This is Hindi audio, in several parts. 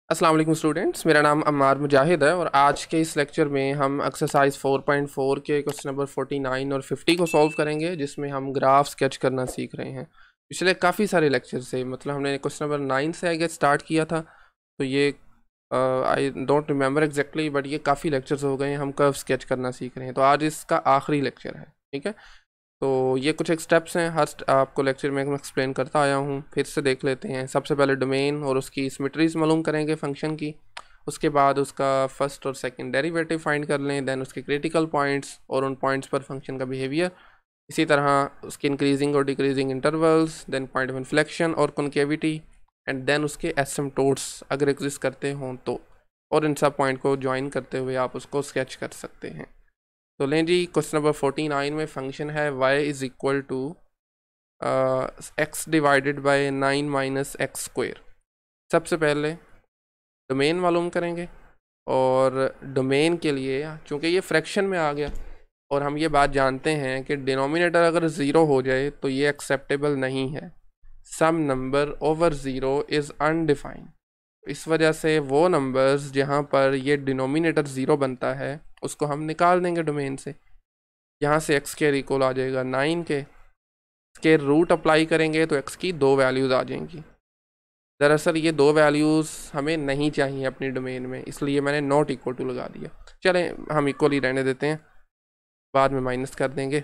अस्सलाम वालेकुम स्टूडेंट्स, मेरा नाम अम्मार मुजाहिद है और आज के इस लेक्चर में हम एक्सरसाइज 4.4 के क्वेश्चन नंबर 49 और 50 को सॉल्व करेंगे, जिसमें हम ग्राफ स्केच करना सीख रहे हैं। पिछले काफ़ी सारे लेक्चर से हमने क्वेश्चन नंबर 9 से आगे स्टार्ट किया था, तो ये I don't remember exactly, but ये काफ़ी लेक्चर्स हो गए हैं। हम कर्व स्केच करना सीख रहे हैं, तो आज इसका आखिरी लेक्चर है। ठीक है, तो ये कुछ एक स्टेप्स हैं, हर आपको लेक्चर में मैं एक्सप्लेन करता आया हूँ। फिर से देख लेते हैं। सबसे पहले डोमेन और उसकी सिमेट्रीज मालूम करेंगे फंक्शन की। उसके बाद उसका फर्स्ट और सेकंड डेरिवेटिव फाइंड कर लें, देन उसके क्रिटिकल पॉइंट्स और उन पॉइंट्स पर फंक्शन का बिहेवियर। इसी तरह उसकी इंक्रीजिंग और decreasing intervals, then point of inflection और कॉन्केविटी, एंड देन उसके एसिम्पटोट्स अगर एग्जिस्ट करते हों तो, और इन सब पॉइंट को ज्वाइन करते हुए आप उसको स्केच कर सकते हैं। तो लें जी, क्वेश्चन नंबर 49 में फंक्शन है y is equal to x divided by 9 minus x square. सबसे पहले डोमेन मालूम करेंगे, और डोमेन के लिए चूँकि ये फ्रैक्शन में आ गया और हम ये बात जानते हैं कि डिनोमिनेटर अगर ज़ीरो हो जाए तो ये एक्सेप्टेबल नहीं है। Some number over zero is undefined. इस वजह से वो नंबर्स जहाँ पर ये डिनोमिनेटर ज़ीरो बनता है उसको हम निकाल देंगे डोमेन से। यहाँ से एक्स के इक्वल आ जाएगा 9 के रूट अप्लाई करेंगे तो एक्स की दो वैल्यूज़ आ जाएंगी। दरअसल ये दो वैल्यूज़ हमें नहीं चाहिए अपनी डोमेन में, इसलिए मैंने नॉट इक्वल टू लगा दिया। चलें, हम इक्वल ही रहने देते हैं, बाद में माइनस कर देंगे।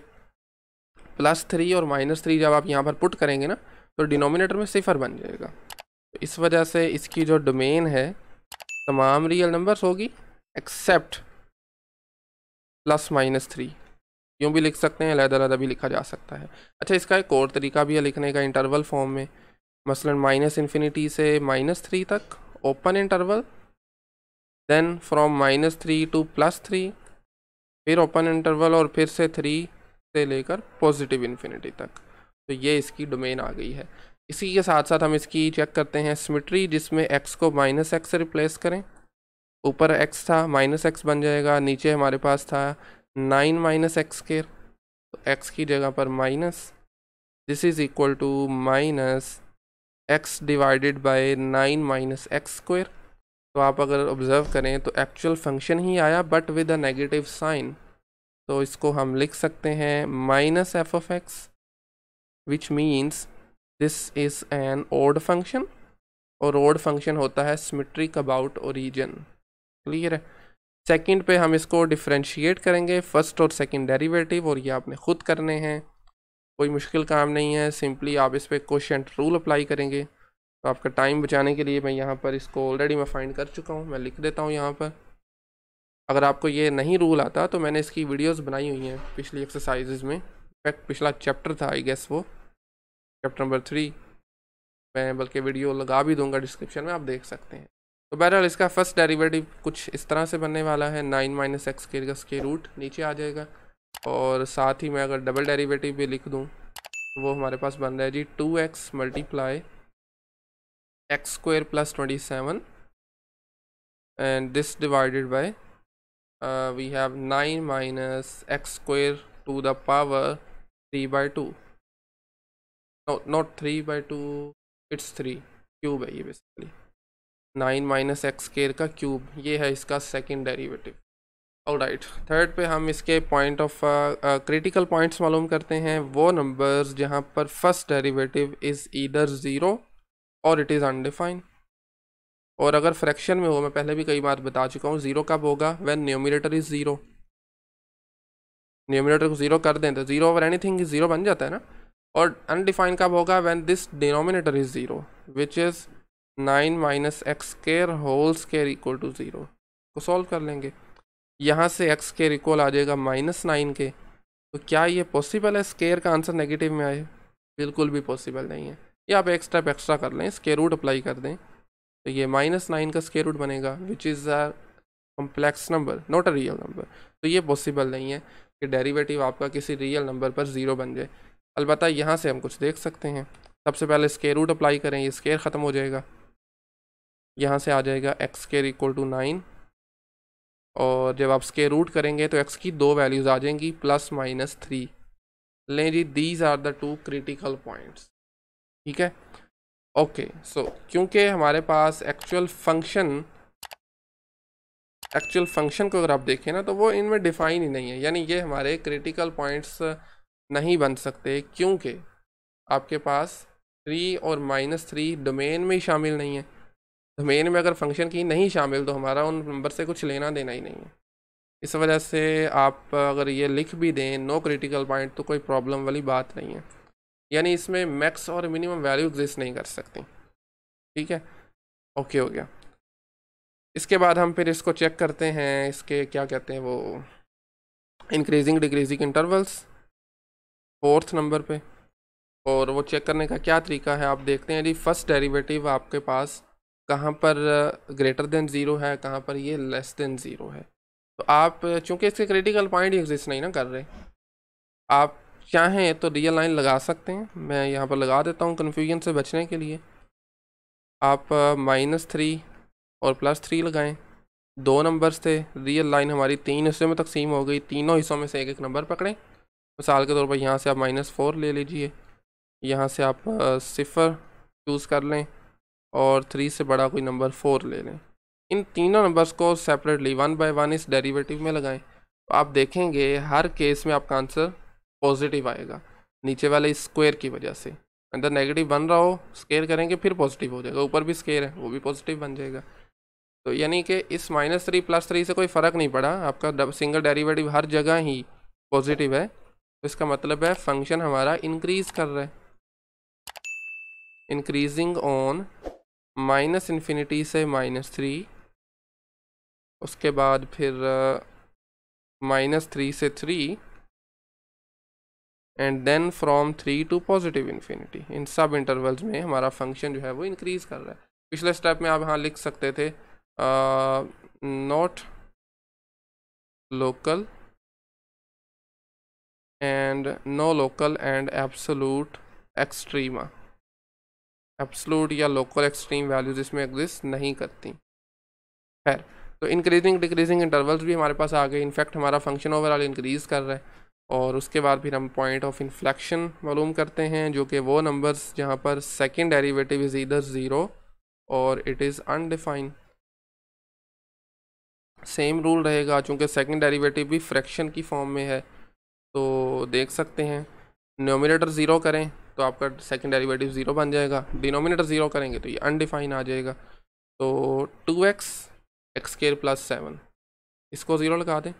+3 और -3 जब आप यहाँ पर पुट करेंगे ना, तो डिनोमिनेटर में सिफर बन जाएगा। तो इस वजह से इसकी जो डोमेन है तमाम रियल नंबर्स होगी एक्सेप्ट +-3। यूँ भी लिख सकते हैं, अलग-अलग भी लिखा जा सकता है। अच्छा, इसका एक और तरीका भी है लिखने का, इंटरवल फॉर्म में। मसलन -∞ से -3 तक open interval, then from -3 to +3, फिर ओपन इंटरवल, और फिर से 3 से लेकर पॉजिटिव इन्फिनिटी तक। तो ये इसकी डोमेन आ गई है। इसी के साथ साथ हम इसकी चेक करते हैं सिमेट्री, जिसमें x को -x से रिप्लेस करें। ऊपर x था, -x बन जाएगा। नीचे हमारे पास था 9 माइनस एक्स स्क्वायर, तो x की जगह पर minus, this is equal to -x divided by 9 minus x square. तो आप अगर ऑब्ज़र्व करें तो एक्चुअल फंक्शन ही आया but with a negative sign. तो इसको हम लिख सकते हैं -f(x), which means this is an odd function, और ओड फंक्शन होता है सिमेट्रिक अबाउट ओरिजिन। क्लियर है। सेकंड पे हम इसको डिफरेंशिएट करेंगे, फर्स्ट और सेकंड डेरिवेटिव, और ये आपने खुद करने हैं, कोई मुश्किल काम नहीं है। सिंपली आप इस पर कोशेंट रूल अप्लाई करेंगे। तो आपका टाइम बचाने के लिए मैं यहाँ पर इसको ऑलरेडी मैं फाइंड कर चुका हूँ, मैं लिख देता हूँ यहाँ पर। अगर आपको ये नहीं रूल आता तो मैंने इसकी वीडियोस बनाई हुई हैं पिछली एक्सरसाइजेज में। इनफैक्ट पिछला चैप्टर था, आई गेस वो चैप्टर नंबर 3, मैं बल्कि वीडियो लगा भी दूंगा डिस्क्रिप्शन में, आप देख सकते हैं। तो बहरहाल इसका फर्स्ट डेरिवेटिव कुछ इस तरह से बनने वाला है, 9 माइनस एक्स का स्क्वायर रूट नीचे आ जाएगा, और साथ ही मैं अगर डबल डेरिवेटिव भी लिख दूं तो वो हमारे पास बन रहा है जी 2x multiply x square plus 27, and this divided by we have 9 minus x square to the power 3/2। No, not 3/2, it's 3 cube है ये बेसिकली। 9 माइनस एक्स स्क्वायर का क्यूब, ये है इसका सेकंड डेरिवेटिव। ऑलराइट, थर्ड पे हम इसके पॉइंट ऑफ क्रिटिकल पॉइंट्स मालूम करते हैं, वो नंबर्स जहाँ पर first derivative is either zero और इट इज़ अनडिफाइंड। और अगर फ्रैक्शन में हो, मैं पहले भी कई बार बता चुका हूँ, ज़ीरो कब होगा, when numerator is zero. Numerator को ज़ीरो कर दें तो ज़ीरो ओवर एनीथिंग ज़ीरो बन जाता है ना। और अनडिफाइंड कब होगा, when this denominator is zero, which is 9 minus x square whole square equal to zero. को सॉल्व कर लेंगे। यहाँ से एक्स स्क्वायर इक्वल आ जाएगा -9 के। तो क्या ये पॉसिबल है स्क्वायर का आंसर नेगेटिव में आए? बिल्कुल भी पॉसिबल नहीं है। ये आप एक स्टेप एक्स्ट्रा कर लें, स्क्वायर रूट अप्लाई कर दें, तो ये -9 का स्क्वायर रूट बनेगा, which is a complex number, not a real number. तो ये पॉसिबल नहीं है कि डेरिवेटिव आपका किसी रियल नंबर पर ज़ीरो बन जाए। अलबत्ता यहाँ से हम कुछ देख सकते हैं। सबसे पहले स्क्वायर रूट अप्लाई करें, ये स्क्वायर ख़त्म हो जाएगा, यहाँ से आ जाएगा एक्स स्क्वायर इक्वल टू 9, और जब आप स्क्वायर रूट करेंगे तो x की दो वैल्यूज़ आ जाएंगी +-3। लें जी, these are the two critical points. ठीक है, ओके, सो क्योंकि हमारे पास एक्चुअल फंक्शन को अगर आप देखें ना तो वो इनमें डिफाइन ही नहीं है, यानी ये हमारे क्रिटिकल पॉइंट्स नहीं बन सकते, क्योंकि आपके पास 3 और -3 डोमेन में ही शामिल नहीं है। डोमेन में अगर फंक्शन की नहीं शामिल तो हमारा उन नंबर से कुछ लेना देना ही नहीं है। इस वजह से आप अगर ये लिख भी दें नो क्रिटिकल पॉइंट तो कोई प्रॉब्लम वाली बात नहीं है, यानी इसमें मैक्स और मिनिमम वैल्यू एग्जिस्ट नहीं कर सकती। ठीक है, ओके हो गया। इसके बाद हम फिर इसको चेक करते हैं, इसके क्या कहते हैं वो, increasing decreasing intervals 4th number पे। और वो चेक करने का क्या तरीका है, आप देखते हैं जी फर्स्ट डेरिवेटिव आपके पास कहाँ पर ग्रेटर देन ज़ीरो है, कहाँ पर ये लेस देन ज़ीरो है। तो आप चूँकि इसके क्रिटिकल पॉइंट ही एग्जिस्ट नहीं ना कर रहे, आप चाहें तो रियल लाइन लगा सकते हैं। मैं यहाँ पर लगा देता हूँ कन्फ्यूजन से बचने के लिए। आप -3 और +3 लगाएं। 2 नंबर्स थे, रियल लाइन हमारी 3 हिस्सों में तकसीम हो गई, तीनों हिस्सों में से एक एक नंबर पकड़ें। मिसाल के तौर पर यहाँ से आप -4 ले लीजिए, यहाँ से आप 0 चूज़ कर लें और 3 से बड़ा कोई नंबर 4 ले लें। इन तीनों नंबर्स को सेपरेटली 1 बाय 1 इस डेरिवेटिव में लगाएं, तो आप देखेंगे हर केस में आपका आंसर पॉजिटिव आएगा, नीचे वाले स्क्वायर की वजह से। अंदर नेगेटिव बन रहा हो, स्क्वायर करेंगे फिर पॉजिटिव हो जाएगा, ऊपर भी स्क्वायर है वो भी पॉजिटिव बन जाएगा। तो यानी कि इस -3 +3 से कोई फ़र्क नहीं पड़ा, आपका सिंगल डेरिवेटिव हर जगह ही पॉजिटिव है। तो इसका मतलब है फंक्शन हमारा इंक्रीज़ कर रहा है, इंक्रीजिंग ऑन -∞ से -3, उसके बाद फिर -3 से 3 एंड देन फ्रॉम 3 टू +∞। इन सब इंटरवल्स में हमारा फंक्शन जो है वो इंक्रीज़ कर रहा है। पिछले स्टेप में आप यहाँ लिख सकते थे not local and no local and absolute extrema. Absolute या लोकल एक्सट्रीम वैल्यूज इसमें एग्जिस्ट नहीं करती। खैर, तो इंक्रीजिंग डिक्रीजिंग इंटरवल्स भी हमारे पास आ गए। इनफैक्ट हमारा फंक्शन ओवरऑल इंक्रीज़ कर रहा है। और उसके बाद फिर हम पॉइंट ऑफ इन्फ्लेक्शन मालूम करते हैं, जो कि वो नंबर्स जहाँ पर सेकंड डेरिवेटिव इज़ ईदर 0 और it is undefined. Same rule रहेगा, चूँकि सेकंड डेरिवेटिव भी फ्रैक्शन की फॉर्म में है। तो देख सकते हैं न्यूमरेटर 0 करें तो आपका सेकंड डेरिवेटिव 0 बन जाएगा, डिनोमिनेटर 0 करेंगे तो ये अनडिफाइन आ जाएगा। तो 2x x² + 7, इसको 0 लगा दें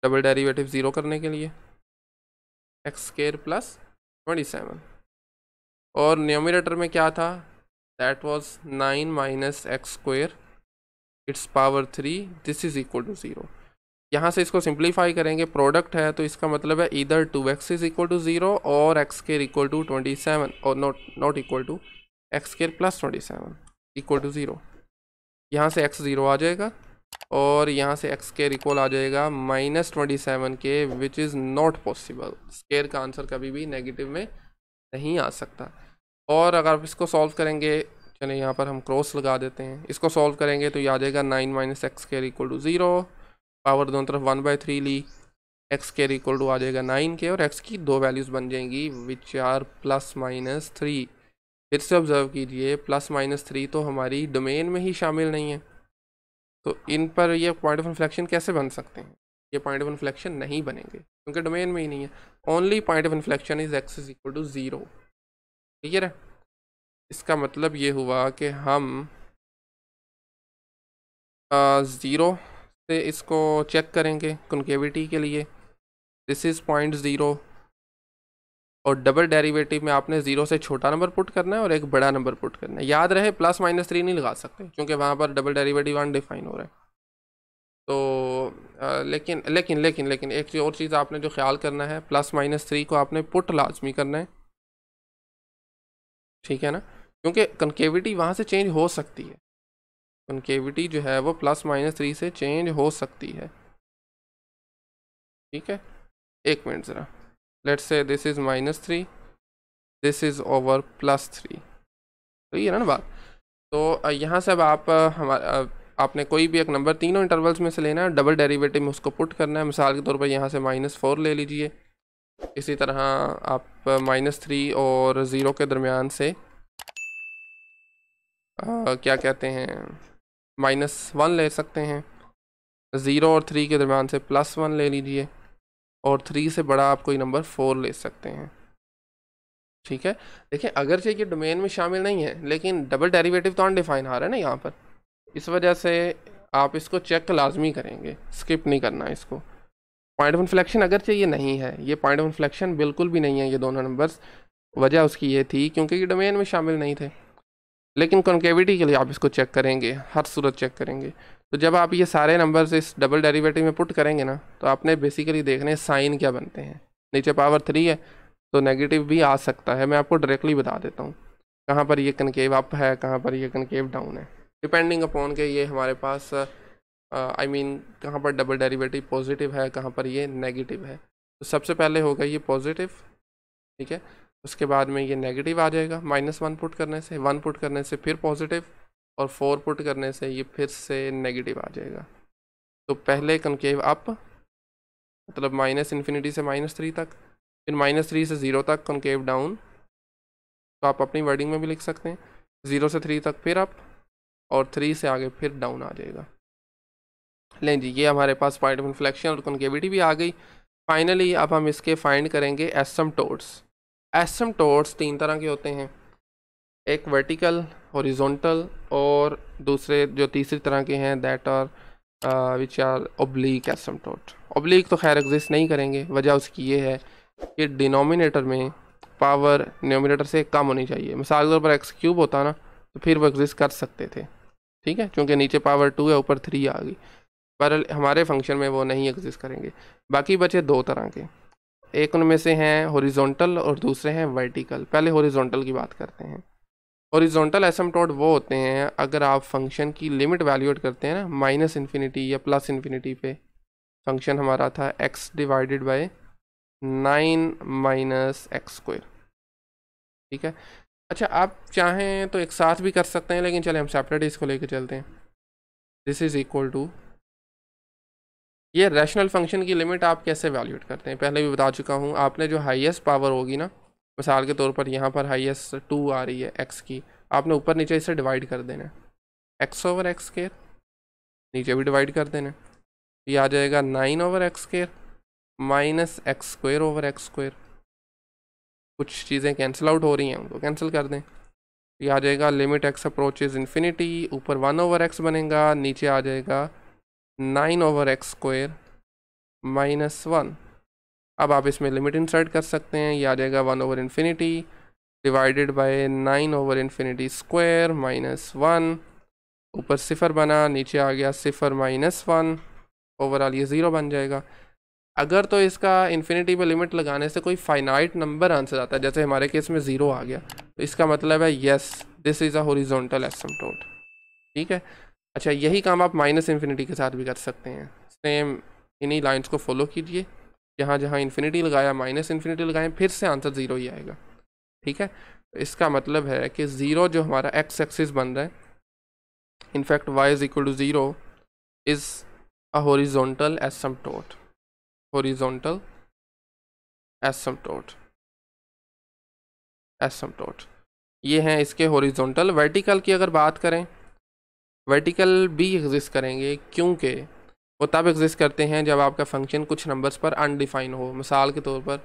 डबल डेरिवेटिव 0 करने के लिए, x² + 27। और न्यूमरेटर में क्या था, that was 9 - x² its power 3, this is equal to 0। यहाँ से इसको सिंप्लीफाई करेंगे, प्रोडक्ट है तो इसका मतलब है इधर 2x इज इक्वल टू 0 और x² इक्वल टू 27 और not equal to x² + 27 equal to 0। यहाँ से x 0 आ जाएगा और यहाँ से x² इक्वल आ जाएगा -27 के, which is not possible. Square का आंसर कभी भी नेगेटिव में नहीं आ सकता। और अगर आप इसको सॉल्व करेंगे, चलिए यहाँ पर हम क्रॉस लगा देते हैं, इसको सॉल्व करेंगे तो ये आ जाएगा 9 - x² इक्वल टू 0, पावर दोनों तरफ 1/3 ली, x² इक्वल टू आ जाएगा 9 के, और x की 2 वैल्यूज़ बन जाएंगी विच आर +-3। फिर से ऑब्जर्व कीजिए +-3 तो हमारी डोमेन में ही शामिल नहीं है, तो इन पर ये पॉइंट ऑफ इन्फ्लेक्शन कैसे बन सकते हैं? ये पॉइंट ऑफ इन्फ्लेक्शन नहीं बनेंगे क्योंकि डोमेन में ही नहीं है। Only point of inflection is x is equal to 0। Clear है? इसका मतलब ये हुआ कि हम 0 से इसको चेक करेंगे कॉन्केविटी के लिए, दिस इज़ .0, और डबल डेरिवेटिव में आपने 0 से छोटा नंबर पुट करना है और एक बड़ा नंबर पुट करना है। याद रहे +-3 नहीं लगा सकते क्योंकि वहाँ पर डबल डेरिवेटिव अनडिफाइन हो रहा है। तो लेकिन एक और चीज़ आपने जो ख्याल करना है, +-3 को आपने पुट लाजमी करना है, ठीक है ना, क्योंकि कॉन्केविटी वहाँ से चेंज हो सकती है। कॉन्केविटी जो है वो +-3 से चेंज हो सकती है। ठीक है, एक मिनट ज़रा, let's say this is -3, this is over +3, तो ये ना बात। तो यहाँ से अब आप आपने कोई भी एक नंबर तीनों इंटरवल्स में से लेना है, डबल डेरिवेटिव में उसको पुट करना है। मिसाल के तौर पर यहाँ से -4 ले लीजिए, इसी तरह आप -3 और 0 के दरमियान से क्या कहते हैं, -1 ले सकते हैं। 0 और 3 के दरम्यान से +1 ले लीजिए, और 3 से बड़ा आप कोई नंबर 4 ले सकते हैं। ठीक है, देखिए अगरचे ये डोमेन में शामिल नहीं है, लेकिन डबल डेरिवेटिव तो अनडिफाइन आ रहा है ना यहाँ पर, इस वजह से आप इसको चेक लाजमी करेंगे, स्किप नहीं करना है इसको। पॉइंट ऑफ इन्फ्लेक्शन अगरचे ये नहीं है, ये पॉइंट ऑफ इन्फ्लेक्शन बिल्कुल भी नहीं है ये दोनों नंबर्स। वजह उसकी ये थी क्योंकि ये डोमेन में शामिल नहीं थे, लेकिन कॉन्केविटी के लिए आप इसको चेक करेंगे, हर सूरत चेक करेंगे। तो जब आप ये सारे नंबर्स इस डबल डेरिवेटिव में पुट करेंगे ना, तो आपने बेसिकली देखने साइन क्या बनते हैं। नीचे पावर 3 है तो नेगेटिव भी आ सकता है, मैं आपको डायरेक्टली बता देता हूँ कहाँ पर ये कनकेव अप है, कहाँ पर ये कनकेव डाउन है, डिपेंडिंग अपॉन के ये हमारे पास कहाँ पर डबल डेरिवेटिव पॉजिटिव है, कहाँ पर ये नेगेटिव है। तो सबसे पहले होगा ये पॉजिटिव, ठीक है, उसके बाद में ये नेगेटिव आ जाएगा -1 पुट करने से, 1 पुट करने से फिर पॉजिटिव, और 4 पुट करने से ये फिर से नेगेटिव आ जाएगा। तो पहले कनकेव अप मतलब -∞ से -3 तक, फिर -3 से 0 तक कनकेव डाउन, तो आप अपनी वर्डिंग में भी लिख सकते हैं 0 से 3 तक फिर अप, और 3 से आगे फिर डाउन आ जाएगा। लें जी, ये हमारे पास पॉइंट ऑफ इन्फ्लेक्शन और कॉन्केविटी भी आ गई। फाइनली अब हम इसके फाइंड करेंगे एसिम्पटोट्स। एसिम्पटोट्स 3 तरह के होते हैं, एक वर्टिकल, हॉरिजॉन्टल, और दूसरे जो तीसरी तरह के हैं that are which are oblique asymptote. Oblique तो खैर एग्जिस्ट नहीं करेंगे, वजह उसकी ये है कि डिनोमिनेटर में पावर न्यूमरेटर से कम होनी चाहिए। मिसाल के तौर पर x³ होता ना तो फिर वो एग्जिस्ट कर सकते थे, ठीक है, क्योंकि नीचे पावर 2 है ऊपर 3 आ गई, पर हमारे फंक्शन में वो नहीं एग्जिस्ट करेंगे। बाकी बचे 2 तरह के, एक उनमें से हैं हॉरिजॉन्टल और दूसरे हैं वर्टिकल। पहले हॉरिजॉन्टल की बात करते हैं। हॉरिजॉन्टल एसिम्पटोट वो होते हैं अगर आप फंक्शन की लिमिट वैल्यूएट करते हैं ना -∞ या +∞ पे। फंक्शन हमारा था x/9 - x², ठीक है। अच्छा, आप चाहें तो एक साथ भी कर सकते हैं, लेकिन चले हम सेपरेट इसको लेके चलते हैं। दिस इज़ इक्वल टू, ये रैशनल फंक्शन की लिमिट आप कैसे वैल्यूएट करते हैं पहले भी बता चुका हूँ। आपने जो हाईएस्ट पावर होगी ना, मिसाल के तौर पर यहाँ पर हाईएस्ट 2 आ रही है x की, आपने ऊपर नीचे इसे डिवाइड कर देना, x/x², नीचे भी डिवाइड कर देना, ये आ जाएगा 9/x² -x²/x²। कुछ चीज़ें कैंसिल आउट हो रही हैं, उनको कैंसिल कर दें, ये आ जाएगा लिमिट x अप्रोचेज इन्फिनिटी, ऊपर 1/x बनेगा, नीचे आ जाएगा 9/x² -1। अब आप इसमें लिमिट इंसर्ट कर सकते हैं, ये आ जाएगा 1/∞ डिवाइडेड बाय 9/∞² -1, ऊपर 0 बना, नीचे आ गया 0 -1, ओवरऑल ये 0 बन जाएगा। अगर तो इसका इन्फिनिटी पे लिमिट लगाने से कोई फाइनाइट नंबर आंसर आता है, जैसे हमारे केस में 0 आ गया, तो इसका मतलब है yes this is a horizontal asymptote, ठीक है। अच्छा, यही काम आप -∞ के साथ भी कर सकते हैं। सेम इन्हीं लाइंस को फॉलो कीजिए, जहाँ जहाँ इन्फिनिटी लगाया -∞ लगाएं, फिर से आंसर 0 ही आएगा, ठीक है। तो इसका मतलब है कि 0 जो हमारा x एक्सिस बन रहा है, in fact y = 0 is a horizontal asymptote. Horizontal asymptote ये हैं इसके हॉरिजॉन्टल। वर्टिकल की अगर बात करें, वर्टिकल भी एग्जिस्ट करेंगे, क्योंकि वो तब एग्जिस्ट करते हैं जब आपका फंक्शन कुछ नंबर्स पर अनडिफाइन हो। मिसाल के तौर पर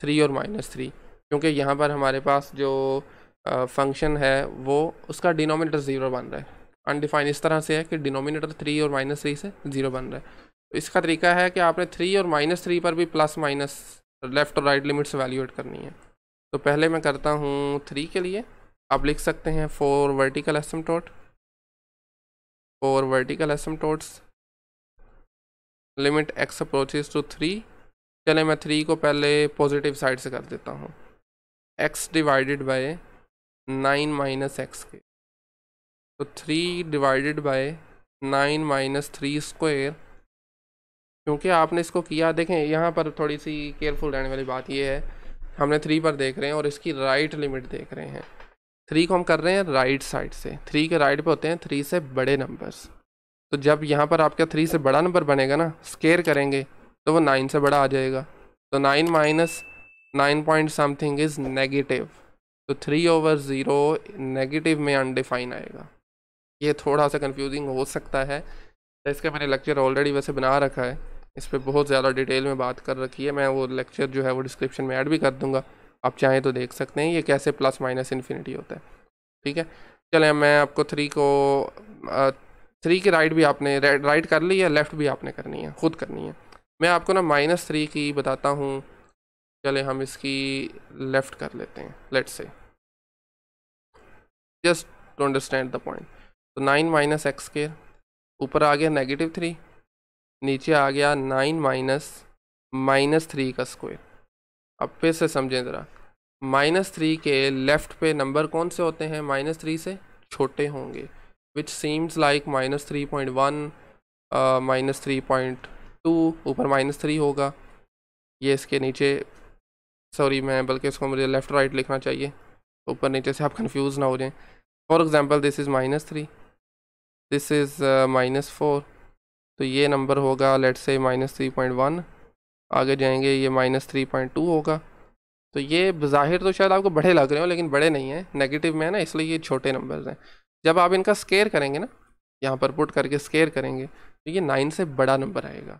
3 और -3, क्योंकि यहाँ पर हमारे पास जो फंक्शन है वो उसका डिनोमिनेटर 0 बन रहा है, अनडिफाइन इस तरह से है कि डिनोमिनेटर 3 और -3 से 0 बन रहा है। तो इसका तरीका है कि आपने 3 और -3 पर भी प्लस माइनस लेफ़्ट और राइट लिमिट्स वैल्यूएट करनी है। तो पहले मैं करता हूँ 3 के लिए, आप लिख सकते हैं 4 vertical asymptote, 4 vertical asymptotes, limit x approaches to 3। चले मैं 3 को पहले पॉजिटिव साइड से कर देता हूँ, x/9 - x², तो 3/9 - 3²। क्योंकि आपने इसको किया, देखें यहाँ पर थोड़ी सी केयरफुल रहने वाली बात ये है, हमने 3 पर देख रहे हैं और इसकी राइट लिमिट देख रहे हैं। 3 को हम कर रहे हैं राइट साइड से, 3 के राइट पे होते हैं 3 से बड़े नंबर्स। तो जब यहाँ पर आपका 3 से बड़ा नंबर बनेगा ना, स्केयर करेंगे तो वो 9 से बड़ा आ जाएगा। तो 9 - 9 पॉइंट समथिंग इज़ नेगेटिव, तो 3/0 नेगेटिव में अनडिफाइन आएगा। ये थोड़ा सा कंफ्यूजिंग हो सकता है, तो इसका मैंने लेक्चर ऑलरेडी वैसे बना रखा है, इस पर बहुत ज़्यादा डिटेल में बात कर रखी है। मैं वो लेक्चर जो है वो डिस्क्रिप्शन में ऐड भी कर दूंगा, आप चाहें तो देख सकते हैं ये कैसे प्लस माइनस इन्फिनिटी होता है। ठीक है, चलें मैं आपको 3 की राइट भी आपने राइट कर ली है, लेफ़्ट भी आपने करनी है, खुद करनी है। मैं आपको ना -3 की बताता हूँ। चले हम इसकी लेफ़्ट कर लेते हैं, let's say, just to understand the point. तो 9 माइनस एक्स स्क्वायर, ऊपर आ गया -3, नीचे आ गया 9 माइनस 3 का स्क्वायर। अब फिर से समझें ज़रा, -3 के लेफ़्ट पे नंबर कौन से होते हैं, -3 से छोटे होंगे, विच सीम्स लाइक -3.1, -3.2, ऊपर -3 होगा। ये इसके नीचे, सॉरी मैं बल्कि इसको मुझे लेफ़्ट राइट लिखना चाहिए, ऊपर नीचे से आप कंफ्यूज ना हो जाएं। For example this is -3, this is -4, तो ये नंबर होगा लेट्स से -3.1, आगे जाएंगे ये -3.2 होगा। तो ये बज़ाहिर तो शायद आपको बड़े लग रहे हो, लेकिन बड़े नहीं हैं, नेगेटिव में है ना, इसलिए ये छोटे नंबर्स हैं। जब आप इनका स्केयर करेंगे ना, यहाँ पर पुट करके स्केयर करेंगे, तो ये 9 से बड़ा नंबर आएगा।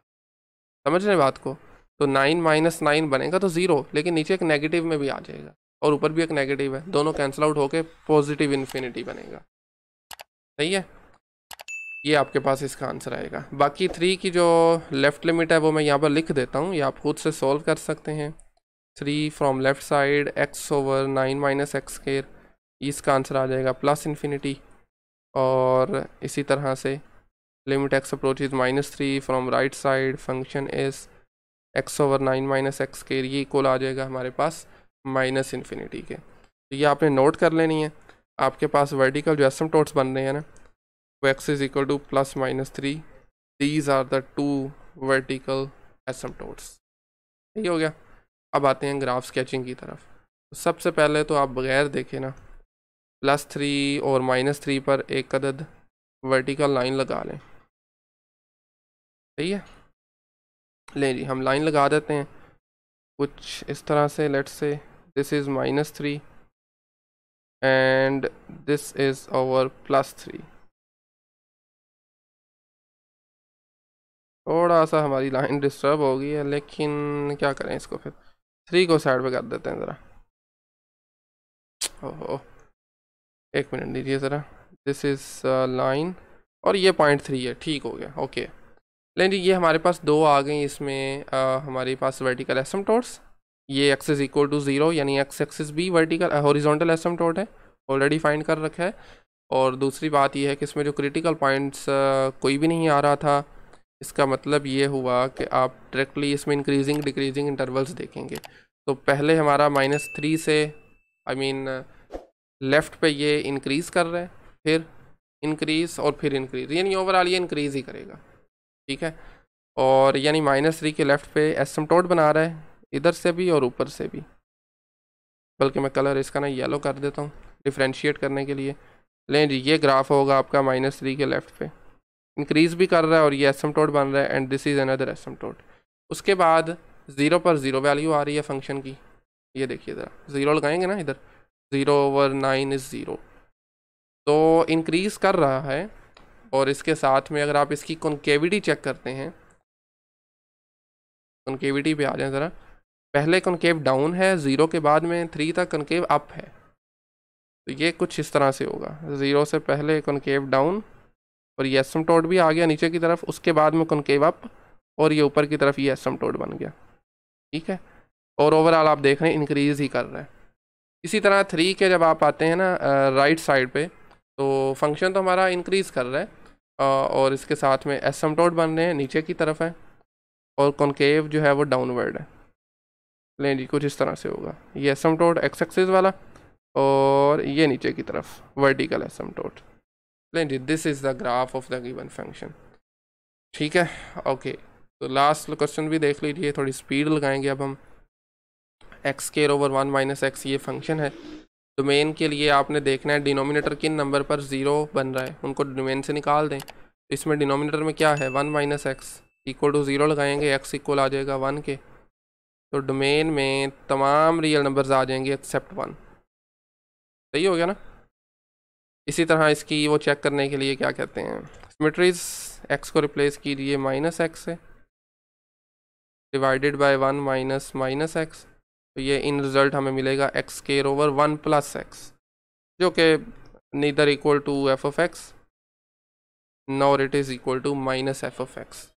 समझ रहे बात को? तो 9 माइनस 9 बनेगा तो 0, लेकिन नीचे एक नेगेटिव में भी आ जाएगा और ऊपर भी एक नेगेटिव है, दोनों कैंसिल आउट होके पॉजिटिव इन्फिनिटी बनेगा। सही है, ये आपके पास इसका आंसर आएगा। बाकी 3 की जो लेफ़्ट लिमिट है वो मैं यहाँ पर लिख देता हूँ, ये आप खुद से सॉल्व कर सकते हैं। 3 from left side x/9 minus x square, इसका आंसर आ जाएगा प्लस इन्फिनिटी। और इसी तरह से limit x approaches -3 from right side, function is x/9 minus x square, ये इक्वल आ जाएगा हमारे पास माइनस इन्फिनिटी के। तो ये आपने नोट कर लेनी है। आपके पास वर्टिकल जो एसिम्पटोट्स बन रहे हैं ना, वो x is equal to +-3, these are the 2 vertical asymptotes. सही हो गया। अब आते हैं ग्राफ स्केचिंग की तरफ। तो सबसे पहले तो आप बगैर देखे ना +3 और -3 पर एक अदद वर्टिकल लाइन लगा लें। सही है, ले जी हम लाइन लगा देते हैं कुछ इस तरह से। Let's say this is -3 and this is over +3। थोड़ा सा हमारी लाइन डिस्टर्ब हो गई है, लेकिन क्या करें इसको, फिर 3 को साइड पे कर देते हैं ज़रा। ओहो, एक मिनट दीजिए ज़रा। दिस इज़ लाइन और ये .3 है, ठीक हो गया, ओके। लेकिन जी ये हमारे पास 2 आ गई, इसमें हमारे पास वर्टिकल एसिम्पटोट्स। ये x इज़ इक्वल टू 0, यानी x एक्सिस भी वर्टिकल हॉरिजॉन्टल एसिम्पटोट है, ऑलरेडी फाइंड कर रखा है। और दूसरी बात ये है कि इसमें जो क्रिटिकल पॉइंट्स कोई भी नहीं आ रहा था, इसका मतलब ये हुआ कि आप डायरेक्टली इसमें इंक्रीजिंग डिक्रीजिंग इंटरवल्स देखेंगे। तो पहले हमारा -3 से आई मीन लेफ़्ट पे ये इंक्रीज़ कर रहा है, फिर इंक्रीज़ और फिर इंक्रीज़, यानी ओवरऑल ये इंक्रीज़ ही करेगा। ठीक है, और यानी -3 के लेफ़्ट पे एसिम्पटोट बना रहा है, इधर से भी और ऊपर से भी। बल्कि मैं कलर इसका ना येलो कर देता हूँ डिफ्रेंशिएट करने के लिए। लें जी, ये ग्राफ होगा आपका -3 के लेफ़्ट पे, इंक्रीज़ भी कर रहा है और ये एसिम्पटोट बन रहा है, एंड दिस इज़ अनदर एसिम्पटोट। उसके बाद 0 पर 0 वैल्यू आ रही है फंक्शन की, ये देखिए ज़रा, 0 लगाएंगे ना इधर, 0/9 इज़ 0, तो इंक्रीज़ कर रहा है। और इसके साथ में अगर आप इसकी कॉन्केविटी चेक करते हैं, कॉन्केविटी पे आ जाए ज़रा, पहले कॉन्केव डाउन है 0 के बाद में 3 तक कॉन्केव अप है। तो ये कुछ इस तरह से होगा, 0 से पहले कॉन्केव डाउन और ये एसिम्पटोट भी आ गया नीचे की तरफ, उसके बाद में कॉन्केव अप और ये ऊपर की तरफ ये एसिम्पटोट बन गया। ठीक है, और ओवरऑल आप देख रहे हैं इंक्रीज़ ही कर रहा है। इसी तरह 3 के जब आप आते हैं ना राइट साइड पे, तो फंक्शन तो हमारा इंक्रीज़ कर रहा है और इसके साथ में एसिम्पटोट बन रहे हैं नीचे की तरफ है, और कॉन्केव जो है वो डाउनवर्ड है। लें जी, कुछ इस तरह से होगा, ये एसिम्पटोट एक्स एक्सिस वाला और ये नीचे की तरफ वर्टिकल एसिम्पटोट। लें जी, this is the graph of the given function. ठीक है, ओके। तो लास्ट क्वेश्चन भी देख लीजिए, थोड़ी स्पीड लगाएंगे अब हम। x² / -x ये फंक्शन है। डोमेन के लिए आपने देखना है डिनोमिनेटर किन नंबर पर 0 बन रहा है, उनको डोमेन से निकाल दें। इसमें डिनोमिनेटर में क्या है, 1 - x इक्वल टू 0 लगाएंगे, x इक्वल आ जाएगा 1 के। तो डोमेन में तमाम रियल नंबर्स आ जाएंगे एक्सेप्ट 1। सही हो गया ना। इसी तरह इसकी वो चेक करने के लिए क्या कहते हैं, सिमेट्रीज, एक्स को रिप्लेस कीजिए माइनस एक्स से, divided by 1 minus minus x, तो ये इन रिज़ल्ट हमें मिलेगा x square over 1 plus x, जो कि neither equal to f of x nor it is equal to minus f of x,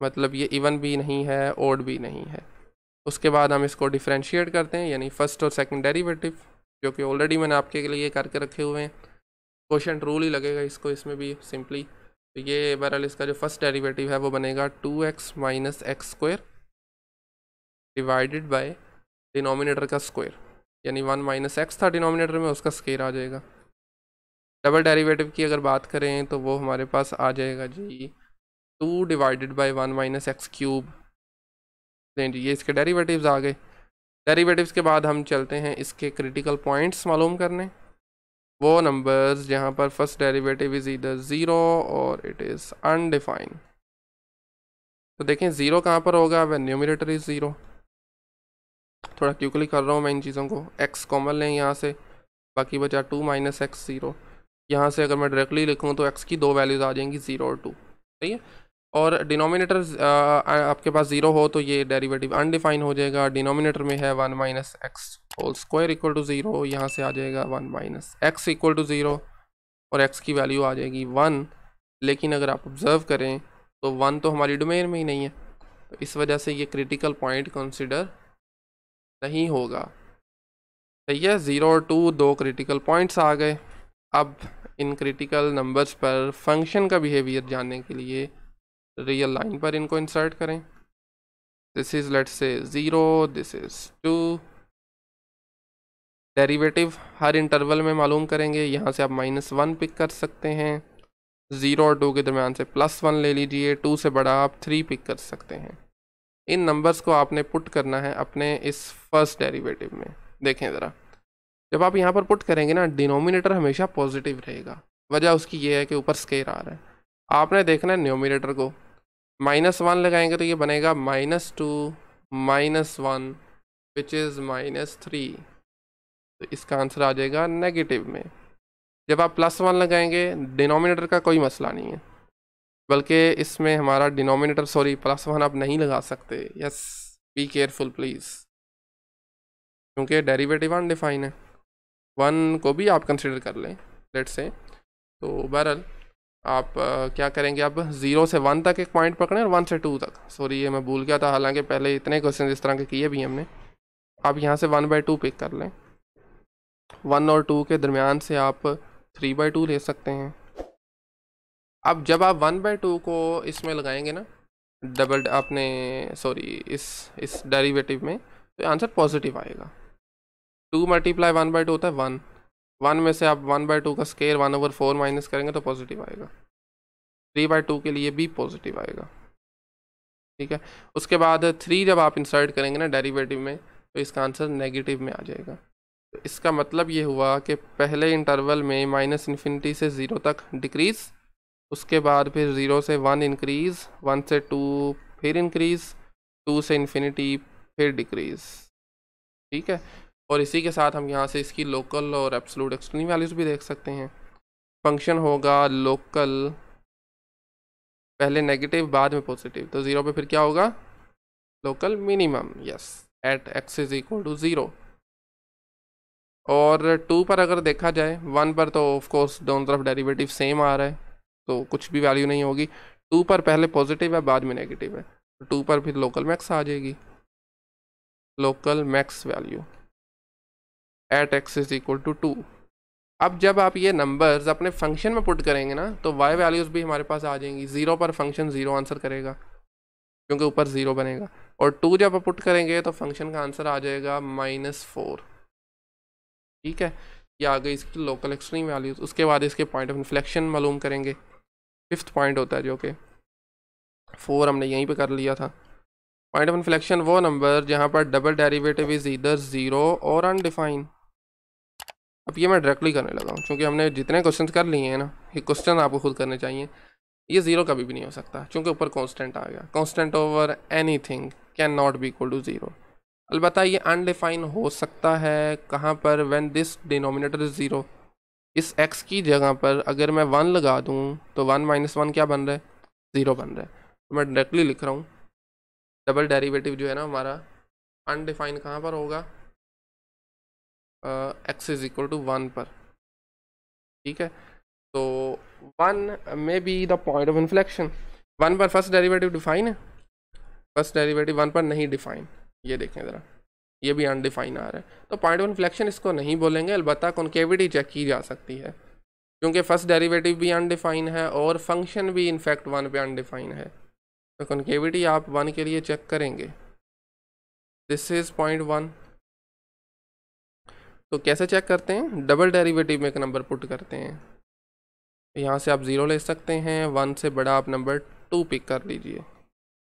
मतलब ये इवन भी नहीं है ओड भी नहीं है। उसके बाद हम इसको डिफ्रेंशिएट करते हैं, यानी फर्स्ट और सेकंड डेरिवेटिव, जो कि ऑलरेडी मैंने आपके लिए करके रखे हुए हैं, क्वोशिएंट रूल ही लगेगा इसको इसमें भी सिंपली। तो ये बहरहाल इसका जो फर्स्ट डेरिवेटिव है वो बनेगा 2x minus x square divided by denominator का स्क्वायर, यानी 1 माइनस एक्स था डिनोमिनेटर में, उसका स्क्वायर आ जाएगा। डबल डेरिवेटिव की अगर बात करें तो वो हमारे पास आ जाएगा जी 2 divided by 1 minus x cube. जी ये इसके डेरिवेटिव्स आ गए। डेरिवेटिव्स के बाद हम चलते हैं इसके क्रिटिकल पॉइंट्स मालूम करने, वो नंबर्स जहाँ पर first derivative is either zero और इट इज़ अनडिफाइंड। तो देखें ज़ीरो कहाँ पर होगा, वह न्यूमरेटर इज़ ज़ीरो। थोड़ा क्विकली कर रहा हूँ मैं इन चीज़ों को, एक्स कॉमन लें यहाँ से, बाकी बचा 2 माइनस एक्स ज़ीरो। यहाँ से अगर मैं डायरेक्टली लिखूँ तो एक्स की दो वैल्यूज़ आ जाएंगी 0 और 2, सही है। और डिनोमिनेटर आपके पास 0 हो तो ये डेरिवेटिव अनडिफाइन हो जाएगा। डिनोमिनेटर में है 1 minus x whole square equal to 0, यहाँ से आ जाएगा 1 माइनस एक्स इक्वल टू 0 और एक्स की वैल्यू आ जाएगी 1। लेकिन अगर आप ऑब्ज़र्व करें तो 1 तो हमारी डोमेन में ही नहीं है, तो इस वजह से ये क्रिटिकल पॉइंट कंसिडर नहीं होगा, सही है। 0 और 2 दो क्रिटिकल पॉइंट्स आ गए। अब इन क्रिटिकल नंबर्स पर फंक्शन का बिहेवियर जानने के लिए रियल लाइन पर इनको इंसर्ट करें। This is let's say 0, this is 2। Derivative her interval में मालूम करेंगे, यहाँ से आप -1 पिक कर सकते हैं, 0 और 2 के दरमियान से +1 ले लीजिए, 2 से बड़ा आप 3 पिक कर सकते हैं। इन नंबर्स को आपने पुट करना है अपने इस फर्स्ट डेरिवेटिव में। देखें ज़रा, जब आप यहाँ पर पुट करेंगे ना, डिनोमिनेटर हमेशा पॉजिटिव रहेगा। वजह उसकी ये है कि ऊपर स्केयर आ रहा है। आपने देखना है न्यूमरेटर को, -1 लगाएंगे तो ये बनेगा -2 -1 विच इज़ -3, तो इसका आंसर आ जाएगा नेगेटिव में। जब आप +1 लगाएंगे, डिनोमिनेटर का कोई मसला नहीं है, बल्कि इसमें हमारा डिनोमिनेटर +1 आप नहीं लगा सकते। यस, बी केयरफुल प्लीज़, क्योंकि डेरिवेटिव अनडिफाइन है। 1 को भी आप कंसिडर कर लें लेट्स से। तो बहरहाल आप क्या करेंगे, अब 0 से 1 तक एक पॉइंट पकड़ें और 1 से 2 तक। सॉरी ये मैं भूल गया था, हालांकि पहले इतने क्वेश्चन इस तरह के किए भी हमने। आप यहाँ से 1/2 पिक कर लें, 1 और 2 के दरमियान से आप 3/2 ले सकते हैं। अब जब आप 1/2 को इसमें लगाएंगे ना, डबल आपने इस डेरिवेटिव में, तो आंसर पॉजिटिव आएगा। 2 मल्टीप्लाई 1/2 होता है 1, 1 में से आप 1/2 का स्केयर 1/4 माइनस करेंगे तो पॉजिटिव आएगा। 3/2 के लिए भी पॉजिटिव आएगा, ठीक है। उसके बाद 3 जब आप इंसर्ट करेंगे ना डेरिवेटिव में, तो इसका आंसर नेगेटिव में आ जाएगा। तो इसका मतलब ये हुआ कि पहले इंटरवल में -∞ से 0 तक डिक्रीज़, उसके बाद फिर 0 से 1 इंक्रीज़, 1 से 2 फिर इंक्रीज़, 2 से इन्फिनिटी फिर डिक्रीज़, ठीक है। और इसी के साथ हम यहाँ से इसकी लोकल और एब्सोल्यूट एक्सट्रीम वैल्यूज़ भी देख सकते हैं। फंक्शन होगा लोकल, पहले नेगेटिव बाद में पॉजिटिव, तो 0 पे फिर क्या होगा, local minimum, yes, at x is equal to 0। और 2 पर अगर देखा जाए, 1 पर तो ऑफ कोर्स दोनों तरफ डेरिवेटिव सेम आ रहा है, तो कुछ भी वैल्यू नहीं होगी। 2 पर पहले पॉजिटिव है बाद में नेगेटिव है, तो 2 पर फिर लोकल मैक्स आ जाएगी, local max value at x is equal to 2। अब जब आप ये नंबर्स अपने फंक्शन में पुट करेंगे ना, तो y वैल्यूज़ भी हमारे पास आ जाएंगी। 0 पर फंक्शन 0 आंसर करेगा क्योंकि ऊपर 0 बनेगा, और 2 जब आप पुट करेंगे तो फंक्शन का आंसर आ जाएगा -4, ठीक है। ये आ गई इसकी लोकल एक्सट्रीम वैल्यूज़। उसके बाद इसके पॉइंट ऑफ इन्फ्लेक्शन मालूम करेंगे, 5th पॉइंट होता है, जो कि 4 हमने यहीं पे कर लिया था। पॉइंट ऑफ इन्फ्लेक्शन वो नंबर जहाँ पर डबल डेरिवेटिव इज़ ईदर 0 और अनडिफाइन। अब ये मैं डायरेक्टली करने लगा हूँ क्योंकि हमने जितने क्वेश्चन कर लिए हैं ना, ये क्वेश्चन आपको खुद करने चाहिए। ये 0 कभी भी नहीं हो सकता क्योंकि ऊपर कांस्टेंट आ गया। Constant over anything can not be equal to 0। अलबत्ता ये अनडिफाइन हो सकता है कहाँ पर, व्हेन दिस डिनोमिनेटर इज 0, इस x की जगह पर अगर मैं 1 लगा दूँ तो 1 माइनस 1 क्या बन रहा है, 0 बन रहा है। तो मैं डायरेक्टली लिख रहा हूँ डबल डेरिवेटिव जो है ना हमारा अनडिफाइन कहाँ पर होगा, x इज इक्वल टू 1 पर। ठीक है, तो 1 में be the point of inflection. 1 पर फर्स्ट डेरिवेटिव डिफाइन है, फर्स्ट डेरिवेटिव 1 पर नहीं डिफाइन, ये देखें ज़रा, ये भी अनडिफाइन आ रहा है। तो पॉइंट ऑफ इन्फ्लेक्शन इसको नहीं बोलेंगे, अलबत्ता कॉन्केविटी चेक की जा सकती है क्योंकि फर्स्ट डेरिवेटिव भी अनडिफाइन है और फंक्शन भी इनफैक्ट 1 पे अनडिफाइन है। तो कॉन्केविटी आप 1 के लिए चेक करेंगे, दिस इज़ पॉइंट 1। तो कैसे चेक करते हैं, डबल डेरिवेटिव में एक नंबर पुट करते हैं, यहाँ से आप 0 ले सकते हैं, 1 से बड़ा आप नंबर 2 पिक कर लीजिए।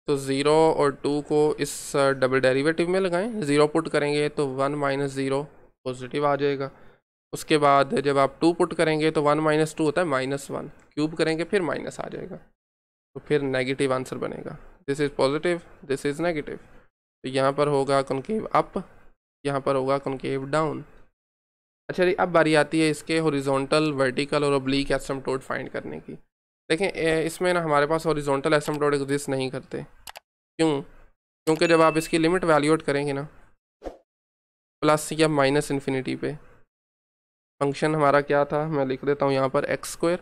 तो 0 और 2 को इस डबल डेरिवेटिव में लगाएं, 0 पुट करेंगे तो 1 माइनस 0 पॉजिटिव आ जाएगा। उसके बाद जब आप 2 पुट करेंगे तो 1 माइनस 2 होता है -1, क्यूब करेंगे फिर माइनस आ जाएगा, तो फिर नेगेटिव आंसर बनेगा। This is positive, this is negative. तो यहाँ पर होगा कॉन्केव अप, यहाँ पर होगा कॉन्केव डाउन। अच्छा जी, अब बारी आती है इसके हॉरिजॉन्टल, वर्टिकल और ऑब्लीक एसिम्पटोट फाइंड करने की। देखें इसमें ना हमारे पास हॉरिजॉन्टल एसिम्पटोट एग्जिस्ट नहीं करते। क्यों? क्योंकि जब आप इसकी लिमिट वैल्यूएट करेंगे ना प्लस या माइनस इन्फिनिटी पे, फंक्शन हमारा क्या था, मैं लिख देता हूँ यहाँ पर x²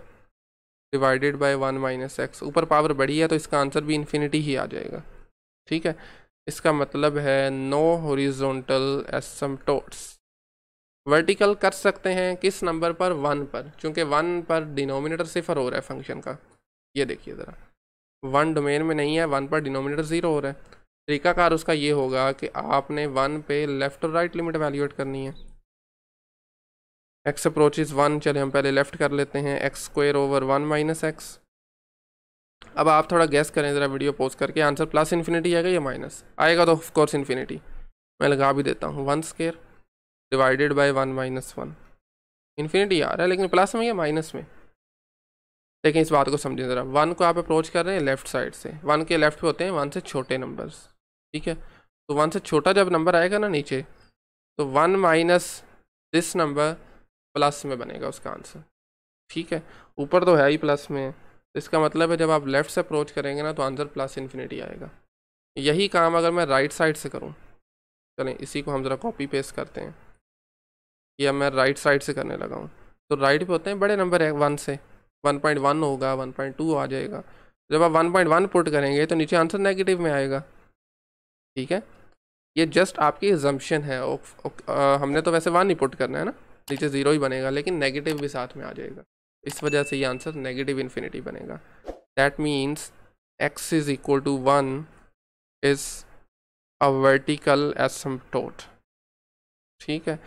divided by 1 minus x, ऊपर पावर बढ़ी है तो इसका आंसर भी इन्फिनिटी ही आ जाएगा। ठीक है, इसका मतलब है नो हॉरिजॉन्टल एसिम्पटोट्स। वर्टिकल कर सकते हैं किस नंबर पर, 1 पर, क्योंकि 1 पर डिनोमिनेटर सिफर हो रहा है फंक्शन का। ये देखिए ज़रा, 1 डोमेन में नहीं है, 1 पर डिनोमिनेटर 0 हो रहा है। तरीकाकार उसका ये होगा कि आपने 1 पे लेफ़्ट और राइट लिमिट वैल्यूएट करनी है। x अप्रोचेज 1, चले हम पहले लेफ़्ट कर लेते हैं, x² ओवर 1 माइनस एक्स। अब आप थोड़ा गैस करें ज़रा वीडियो पॉज करके, आंसर प्लस इन्फिनिटी आएगा या माइनस आएगा, तो ऑफकोर्स इन्फिनिटी। मैं लगा भी देता हूँ 1² डिवाइडेड बाय 1 माइनस 1, इन्फिनिटी आ रहा है लेकिन प्लस में या माइनस में। लेकिन इस बात को समझें ज़रा, 1 को आप अप्रोच कर रहे हैं लेफ़्ट साइड से, 1 के लेफ़्ट पे होते हैं 1 से छोटे नंबर्स। ठीक है, तो 1 से छोटा जब नंबर आएगा ना नीचे, तो 1 माइनस दिस नंबर प्लस में बनेगा उसका आंसर। ठीक है, ऊपर तो है ही प्लस में, इसका मतलब है जब आप लेफ़्ट से अप्रोच करेंगे ना तो आंसर प्लस इन्फिनिटी आएगा। यही काम अगर मैं राइट साइड से करूँ, चलें इसी को हम ज़रा कॉपी पेस्ट करते हैं, या मैं राइट साइड से करने लगा हूँ, तो राइट पे होते हैं बड़े नंबर है 1 से, 1.1 होगा, 1.2 आ जाएगा। जब आप 1.1 पुट करेंगे तो नीचे आंसर नेगेटिव में आएगा। ठीक है, ये जस्ट आपकी एजम्पशन है, हमने तो वैसे 1 ही पुट करना है ना, नीचे 0 ही बनेगा, लेकिन नेगेटिव भी साथ में आ जाएगा, इस वजह से ये आंसर नेगेटिव इन्फिनिटी बनेगा। That means x is equal to 1 is a vertical asymptote. ठीक है,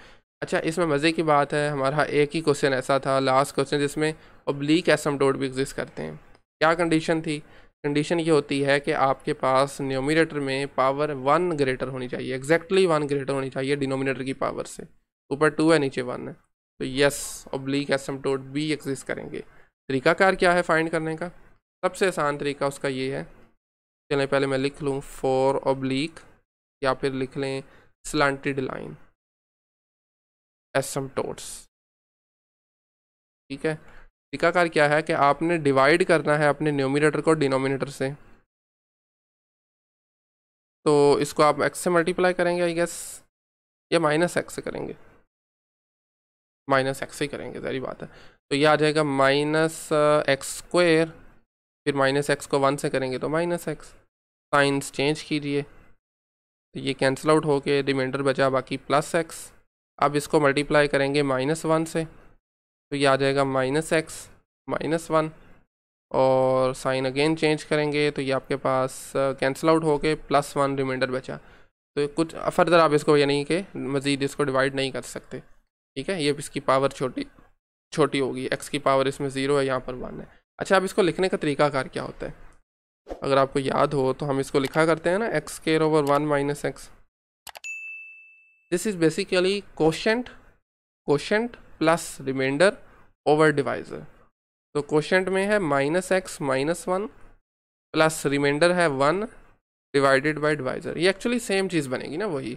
अच्छा इसमें मज़े की बात है, हमारा एक ही क्वेश्चन ऐसा था लास्ट क्वेश्चन जिसमें ऑब्लीक एसिम्पटोट भी एग्जिस्ट करते हैं। क्या कंडीशन थी? कंडीशन ये होती है कि आपके पास न्यूमरेटर में पावर 1 ग्रेटर होनी चाहिए, एग्जैक्टली 1 ग्रेटर होनी चाहिए डिनोमिनेटर की पावर से। ऊपर 2 है नीचे 1 है, तो यस ऑब्लीक एसिम्पटोट भी एग्जिस्ट करेंगे। तरीकाकार क्या है फाइंड करने का? सबसे आसान तरीका उसका ये है, चलें पहले मैं लिख लूँ फॉर ऑब्लीक, या फिर लिख लें स्लांटेड लाइन एसिम्पटोट्स। ठीक है, तरीकाकार क्या है कि आपने डिवाइड करना है अपने न्यूमरेटर को डिनोमिनेटर से, तो इसको आप x से मल्टीप्लाई करेंगे आई गेस, या माइनस एक्स से करेंगे, माइनस एक्स से करेंगे, सारी बात है। तो ये आ जाएगा -x², फिर माइनस एक्स को 1 से करेंगे तो माइनस एक्स, साइंस चेंज कीजिए तो ये कैंसिल आउट होके रिमाइंडर बचा बाकी +x। अब इसको मल्टीप्लाई करेंगे -1 से, तो ये आ जाएगा -x -1, और साइन अगेन चेंज करेंगे तो ये आपके पास कैंसिल आउट होके +1 रिमाइंडर बचा। तो कुछ फर्दर आप इसको यानी कि मज़ीद इसको डिवाइड नहीं कर सकते। ठीक है, ये इसकी पावर छोटी होगी, x की पावर इसमें 0 है, यहाँ पर 1 है। अच्छा, अब इसको लिखने का तरीकाकार क्या होता है? अगर आपको याद हो तो हम इसको लिखा करते हैं ना x² over 1 minus x. This is basically quotient plus remainder over divisor. तो कोशेंट में है -x -1 प्लस रिमाइंडर है 1 डिवाइडेड बाय डिवाइज़र। ये एक्चुअली सेम चीज़ बनेगी ना वही।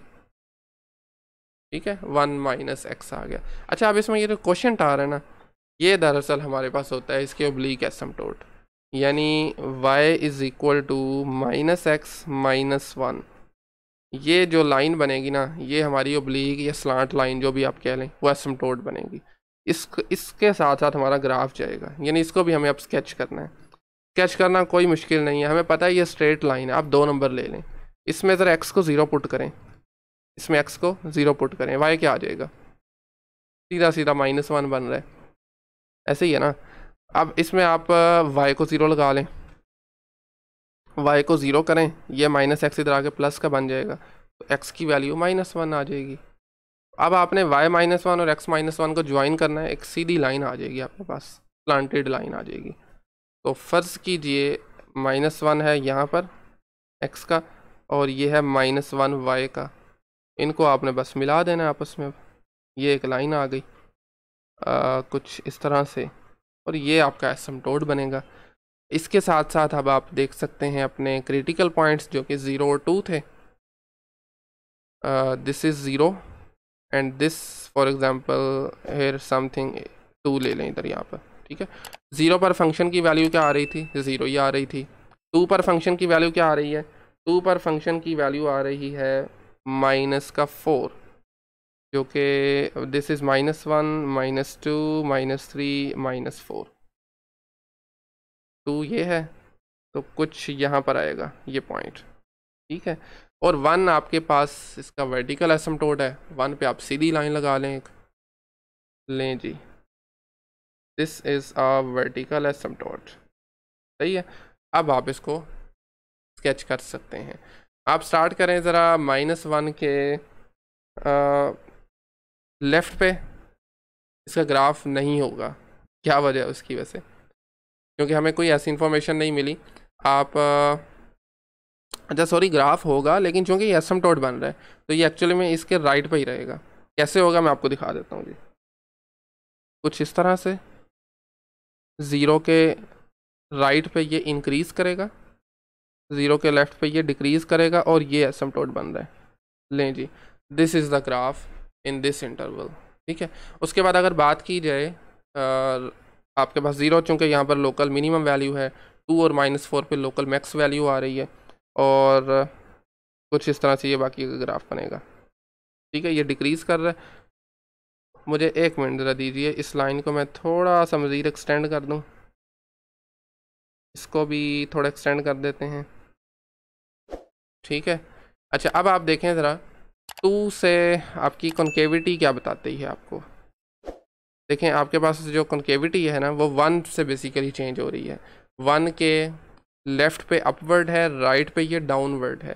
ठीक है, 1 माइनस एक्स आ गया। अच्छा, अब इसमें ये जो कोशेंट आ रहा है ना, ये दरअसल हमारे पास होता है इसके ओब्लीक एसिम्प्टोट, यानी y is equal to -x-1। ये जो लाइन बनेगी ना, ये हमारी ओब्लीक या स्लांट लाइन जो भी आप कह लें, वो एसिम्प्टोट बनेगी। इसके साथ साथ हमारा ग्राफ जाएगा, यानी इसको भी हमें अब स्केच करना है। स्केच करना कोई मुश्किल नहीं है, हमें पता है ये स्ट्रेट लाइन है। आप 2 नंबर ले लें, इसमें ज़रा x को 0 पुट करें, इसमें x को 0 पुट करें, y क्या आ जाएगा, सीधा सीधा -1 बन रहा है, ऐसे ही है ना। अब इसमें आप y को 0 लगा लें, y को 0 करें, ये -x इधर आके प्लस का बन जाएगा, तो x की वैल्यू -1 आ जाएगी। अब आपने y-1 और x-1 को ज्वाइन करना है, एक सीधी लाइन आ जाएगी आपके पास, प्लांटेड लाइन आ जाएगी। तो फ़र्ज़ कीजिए -1 है यहाँ पर x का, और ये है -1 y का, इनको आपने बस मिला देना है आपस में। ये एक लाइन आ गई कुछ इस तरह से, और ये आपका एसिम्प्टोट बनेगा। इसके साथ साथ अब आप देख सकते हैं अपने क्रिटिकल पॉइंट्स जो कि 0 और 2 थे। This is 0 and this for example here something 2 ले लें इधर यहाँ पर, ठीक है। 0 पर फंक्शन की वैल्यू क्या आ रही थी, 0 ही आ रही थी। 2 पर फंक्शन की वैल्यू क्या आ रही है, 2 पर फंक्शन की वैल्यू आ रही है -4, जो कि दिस इज़ -1 -2 -3 -4, 2 ये है, तो कुछ यहाँ पर आएगा ये पॉइंट, ठीक है। और 1 आपके पास इसका वर्टिकल एसिम्प्टोट है, 1 पे आप सीधी लाइन लगा लें एक, लें जी, this is a vertical asymptote, सही है। अब आप इसको स्केच कर सकते हैं। आप स्टार्ट करें ज़रा -1 के लेफ़्ट पे, इसका ग्राफ नहीं होगा, क्या वजह है उसकी वजह से, क्योंकि हमें कोई ऐसी इन्फॉर्मेशन नहीं मिली। आप अच्छा सॉरी, ग्राफ होगा, लेकिन चूँकि ये एसिम्प्टोट बन रहा है तो ये एक्चुअली में इसके राइट पे ही रहेगा। कैसे होगा मैं आपको दिखा देता हूँ जी, कुछ इस तरह से 0 के राइट पे ये इंक्रीज़ करेगा, 0 के लेफ़्ट पे ये डिक्रीज़ करेगा, और ये एसिम्प्टोट बन रहा है। लें जी, this is the graph in this interval, ठीक है। उसके बाद अगर बात की जाए आपके पास 0 चूँकि यहाँ पर लोकल मिनिमम वैल्यू है, 2 और -4 पे लोकल मैक्स वैल्यू आ रही है, और कुछ इस तरह से ये बाकी का ग्राफ बनेगा, ठीक है। ये डिक्रीज़ कर रहा है। मुझे 1 मिनट ज़रा दीजिए, इस लाइन को मैं थोड़ा सा मज़ीद एक्सटेंड कर दूँ, इसको भी थोड़ा एक्सटेंड कर देते हैं, ठीक है। अच्छा अब आप देखें ज़रा, 2 से आपकी कॉन्केविटी क्या बताती है आपको, देखें आपके पास जो कॉन्केविटी है ना, वो 1 से बेसिकली चेंज हो रही है। 1 के लेफ़्ट पे अपवर्ड है, राइट पे ये डाउनवर्ड है,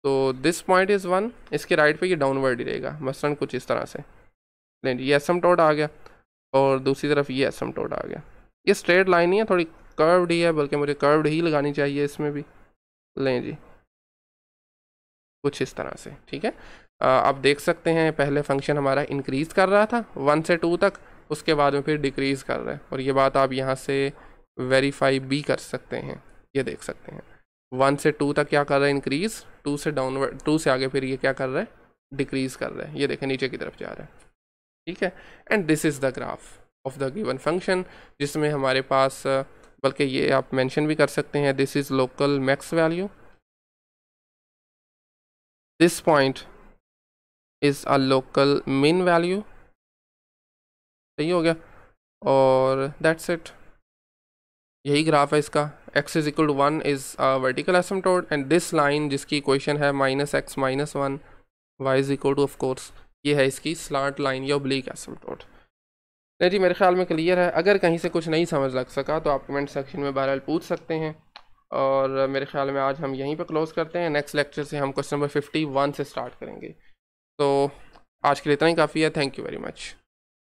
तो दिस पॉइंट इज़ 1, इसके राइट पे ये डाउनवर्ड ही रहेगा, मसलन कुछ इस तरह से। लें ये एसिम्प्टोट आ गया, और दूसरी तरफ ये एसिम्प्टोट आ गया। ये स्ट्रेट लाइन नहीं है, थोड़ी कर्व्ड ही है, बल्कि मुझे कर्व्ड ही लगानी चाहिए इसमें भी। लें जी, कुछ इस तरह से, ठीक है। आप देख सकते हैं पहले फंक्शन हमारा इंक्रीज़ कर रहा था 1 से 2 तक, उसके बाद में फिर डिक्रीज़ कर रहा है, और ये बात आप यहाँ से वेरीफाई भी कर सकते हैं। ये देख सकते हैं 1 से 2 तक क्या कर रहा है, इंक्रीज़, 2 से डाउनवर्ड, 2 से आगे फिर ये क्या कर रहा है, डिक्रीज़ कर रहा है। ये देखें नीचे की तरफ जा रहा है, ठीक है। And this is the graph of the given function, जिसमें हमारे पास बल्कि ये आप मेंशन भी कर सकते हैं, this is local max value, this point is a local मिन वैल्यू, सही हो गया, और दैट्स इट, यही ग्राफ है इसका। x is equal to 1 is a vertical asymptote, and this line जिसकी इक्वेशन है -x-1, y is equal to of course ये है इसकी स्लांट लाइन या ओब्लीक एसिम्प्टोट। नहीं जी, मेरे ख्याल में क्लियर है। अगर कहीं से कुछ नहीं समझ लग सका तो आप कमेंट सेक्शन में बहरहाल पूछ सकते हैं, और मेरे ख्याल में आज हम यहीं पर क्लोज़ करते हैं। नेक्स्ट लेक्चर से हम क्वेश्चन नंबर 51 से स्टार्ट करेंगे। तो आज के लिए इतना ही काफ़ी है। Thank you very much.